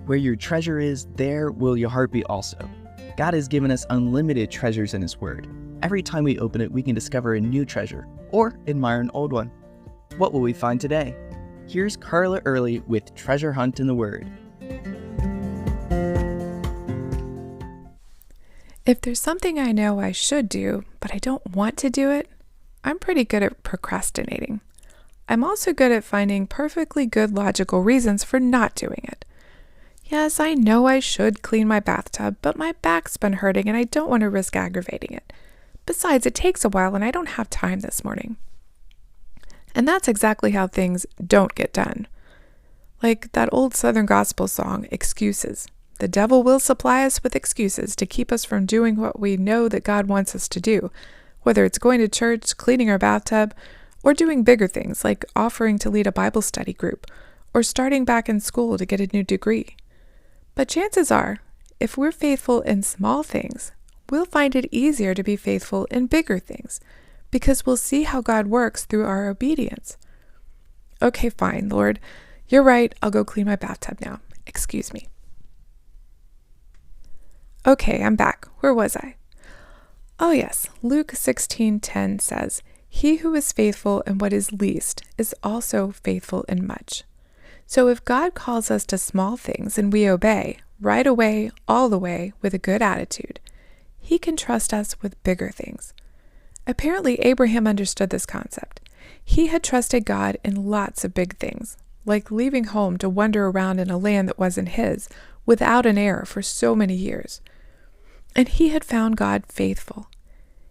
Where your treasure is, there will your heart be also. God has given us unlimited treasures in His Word. Every time we open it, we can discover a new treasure or admire an old one. What will we find today? Here's Carla Early with Treasure Hunt in the Word. If there's something I know I should do, but I don't want to do it, I'm pretty good at procrastinating. I'm also good at finding perfectly good logical reasons for not doing it. Yes, I know I should clean my bathtub, but my back's been hurting and I don't want to risk aggravating it. Besides, it takes a while and I don't have time this morning. And that's exactly how things don't get done. Like that old Southern gospel song, Excuses. The devil will supply us with excuses to keep us from doing what we know that God wants us to do, whether it's going to church, cleaning our bathtub, or doing bigger things like offering to lead a Bible study group or starting back in school to get a new degree. But chances are, if we're faithful in small things, we'll find it easier to be faithful in bigger things because we'll see how God works through our obedience. Okay, fine, Lord. You're right. I'll go clean my bathtub now. Excuse me. Okay, I'm back. Where was I? Oh yes, Luke 16:10 says, "He who is faithful in what is least is also faithful in much." So if God calls us to small things and we obey, right away, all the way, with a good attitude, He can trust us with bigger things. Apparently, Abraham understood this concept. He had trusted God in lots of big things, like leaving home to wander around in a land that wasn't his, without an heir for so many years. And he had found God faithful.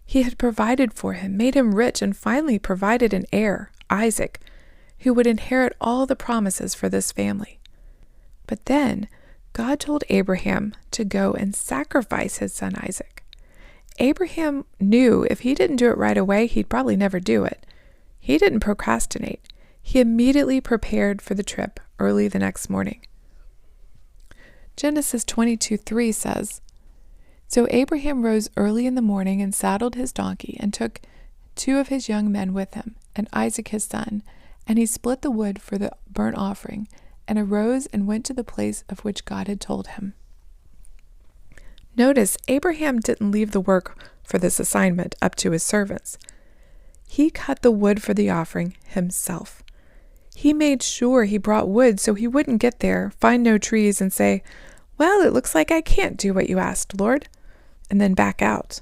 He had provided for him, made him rich, and finally provided an heir, Isaac, who would inherit all the promises for this family. But then, God told Abraham to go and sacrifice his son Isaac. Abraham knew if he didn't do it right away, he'd probably never do it. He didn't procrastinate. He immediately prepared for the trip early the next morning. Genesis 22:3 says, "So Abraham rose early in the morning and saddled his donkey and took 2 of his young men with him and Isaac his son, and he split the wood for the burnt offering and arose and went to the place of which God had told him." Notice, Abraham didn't leave the work for this assignment up to his servants. He cut the wood for the offering himself. He made sure he brought wood so he wouldn't get there, find no trees, and say, "Well, it looks like I can't do what you asked, Lord," and then back out.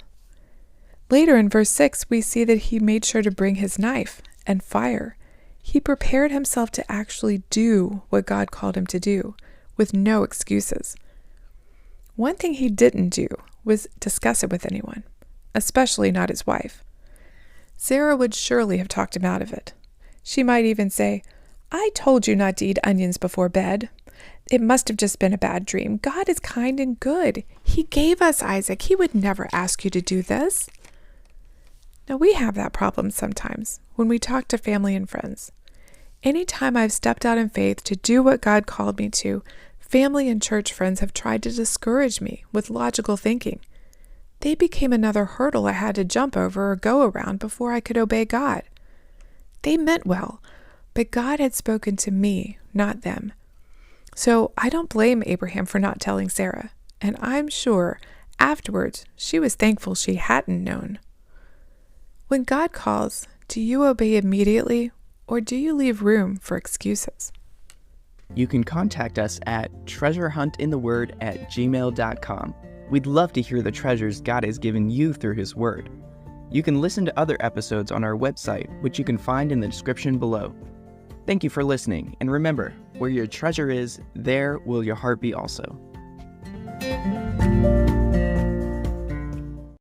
Later in verse 6, we see that he made sure to bring his knife and fire. He prepared himself to actually do what God called him to do, with no excuses. One thing he didn't do was discuss it with anyone, especially not his wife. Sarah would surely have talked him out of it. She might even say, "I told you not to eat onions before bed. It must have just been a bad dream. God is kind and good. He gave us Isaac. He would never ask you to do this." Now, we have that problem sometimes when we talk to family and friends. Anytime I've stepped out in faith to do what God called me to, family and church friends have tried to discourage me with logical thinking. They became another hurdle I had to jump over or go around before I could obey God. They meant well, but God had spoken to me, not them. So I don't blame Abraham for not telling Sarah, and I'm sure afterwards she was thankful she hadn't known. When God calls, do you obey immediately, or do you leave room for excuses? You can contact us at treasurehuntintheword@gmail.com. We'd love to hear the treasures God has given you through His Word. You can listen to other episodes on our website, which you can find in the description below. Thank you for listening, and remember, where your treasure is, there will your heart be also.